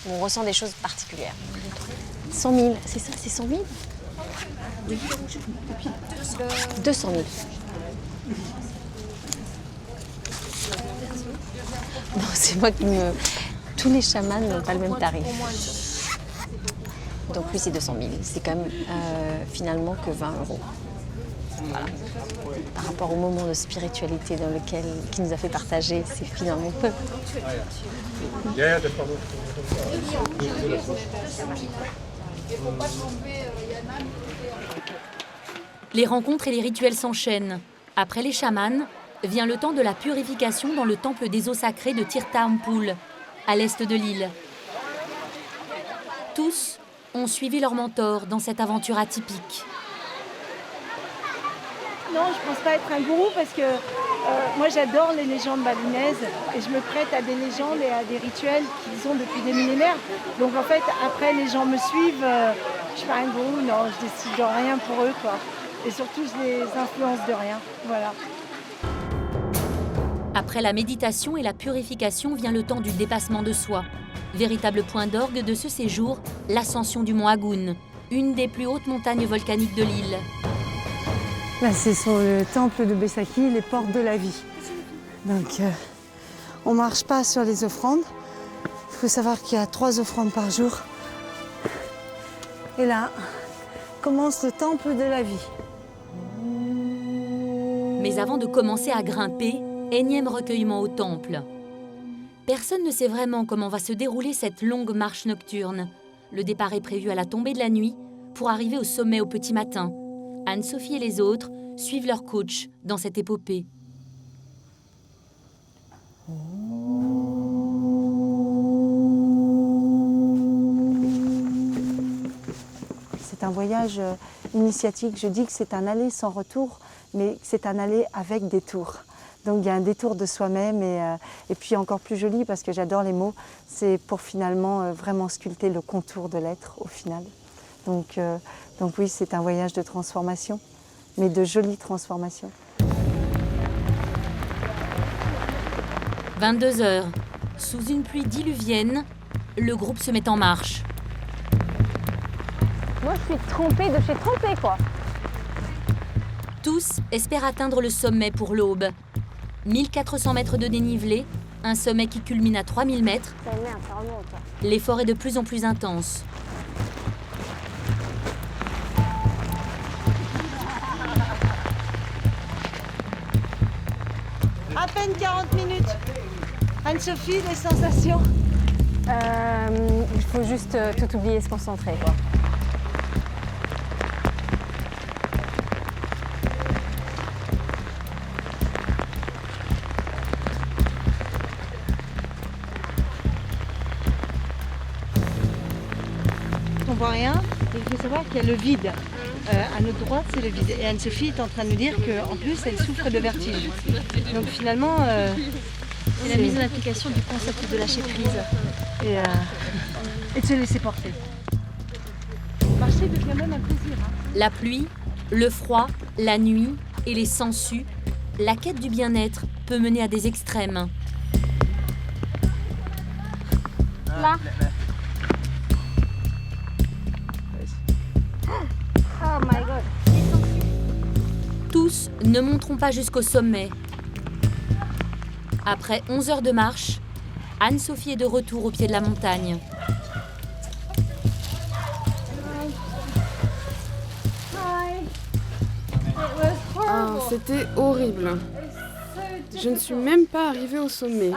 F: on ressent des choses particulières. 100 000, c'est ça, c'est 100 000 Oui. 200 000. Non, c'est moi qui me... Tous les chamans n'ont pas le même tarif. Donc lui, c'est 200 000. C'est quand même finalement que 20 €. Voilà. Par rapport au moment de spiritualité dans lequel qui nous a fait partager, c'est finalement peu.
A: Les rencontres et les rituels s'enchaînent. Après les chamans, vient le temps de la purification dans le temple des eaux sacrées de Tirthampul, à l'est de l'île. Tous ont suivi leur mentor dans cette aventure atypique.
J: Non, je ne pense pas être un gourou parce que moi j'adore les légendes balinaises et je me prête à des légendes et à des rituels qu'ils ont depuis des millénaires. Donc en fait, après les gens me suivent, je ne suis pas un gourou, non, je décide de rien pour eux, quoi. Et surtout, je les influence de rien, voilà.
A: Après la méditation et la purification vient le temps du dépassement de soi. Véritable point d'orgue de ce séjour, l'ascension du mont Agun, une des plus hautes montagnes volcaniques de l'île.
Y: Là, c'est sur le temple de Bessaki, les portes de la vie. Donc, on ne marche pas sur les offrandes. Il faut savoir qu'il y a 3 offrandes par jour. Et là, commence le temple de la vie.
A: Mais avant de commencer à grimper, énième recueillement au temple. Personne ne sait vraiment comment va se dérouler cette longue marche nocturne. Le départ est prévu à la tombée de la nuit pour arriver au sommet au petit matin. Anne-Sophie et les autres suivent leur coach dans cette épopée.
I: C'est un voyage initiatique. Je dis que c'est un aller sans retour, mais c'est un aller avec des tours. Donc il y a un détour de soi-même et puis encore plus joli parce que j'adore les mots, c'est pour finalement vraiment sculpter le contour de l'être au final. Donc oui, c'est un voyage de transformation, mais de jolies transformations.
A: 22 heures. Sous une pluie diluvienne, le groupe se met en marche.
F: Moi, je suis trempée de chez trempée, quoi.
A: Tous espèrent atteindre le sommet pour l'aube. 1400 mètres de dénivelé, un sommet qui culmine à 3000 mètres. L'effort est de plus en plus intense.
J: À peine 40 minutes. Anne-Sophie, les sensations?
F: Il faut juste tout oublier et se concentrer, quoi.
J: On voit rien, et il faut savoir qu'il y a le vide. À notre droite, c'est le vide. Et Anne-Sophie est en train de nous dire qu'en plus, elle souffre de vertige. Donc finalement,
K: c'est la mise en application du concept de lâcher prise.
J: Et de se laisser porter. Marcher devient même un plaisir.
A: La pluie, le froid, la nuit et les sangsues, la quête du bien-être peut mener à des extrêmes.
F: Là. Oh my god.
A: Tous ne monteront pas jusqu'au sommet. Après 11 heures de marche, Anne-Sophie est de retour au pied de la montagne.
T: Ah, c'était horrible. Je ne suis même pas arrivée au sommet.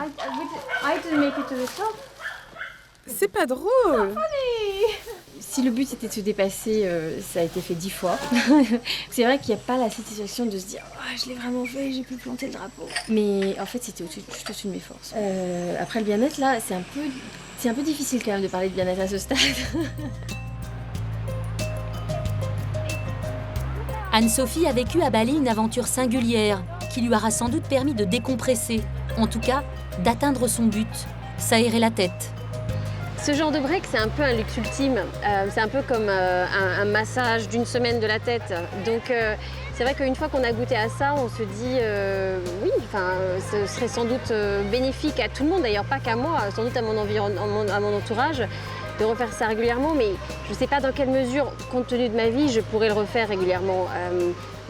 T: C'est pas drôle.
K: Si le but était de se dépasser, ça a été fait 10 fois. C'est vrai qu'il n'y a pas la satisfaction de se dire oh, je l'ai vraiment fait, j'ai pu planter le drapeau. Mais en fait, c'était tout au-dessus de mes forces. Après le bien-être, là, c'est un peu C'est un peu difficile quand même de parler de bien-être à ce stade.
A: Anne-Sophie a vécu à Bali une aventure singulière qui lui aura sans doute permis de décompresser, en tout cas d'atteindre son but, s'aérer la tête.
F: Ce genre de break, c'est un peu un luxe ultime. C'est un peu comme un massage d'une semaine de la tête. Donc c'est vrai qu'une fois qu'on a goûté à ça, on se dit oui, ce serait sans doute bénéfique à tout le monde, d'ailleurs pas qu'à moi, sans doute à mon environnement, à mon entourage, de refaire ça régulièrement. Mais je ne sais pas dans quelle mesure, compte tenu de ma vie, je pourrais le refaire régulièrement.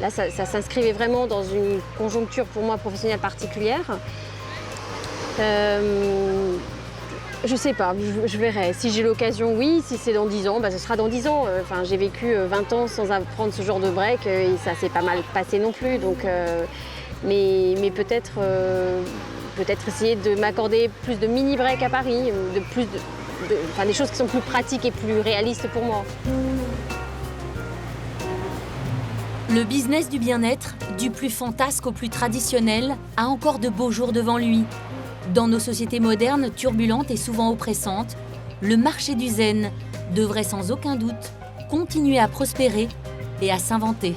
F: Là, ça s'inscrivait vraiment dans une conjoncture pour moi professionnelle particulière. Je sais pas, je verrai. Si j'ai l'occasion, oui. Si c'est dans 10 ans, ce sera dans 10 ans. J'ai vécu 20 ans sans prendre ce genre de break et ça s'est pas mal passé non plus. Donc, mais peut-être essayer de m'accorder plus de mini-breaks à Paris, des choses qui sont plus pratiques et plus réalistes pour moi.
A: Le business du bien-être, du plus fantasque au plus traditionnel, a encore de beaux jours devant lui. Dans nos sociétés modernes, turbulentes et souvent oppressantes, le marché du zen devrait sans aucun doute continuer à prospérer et à s'inventer.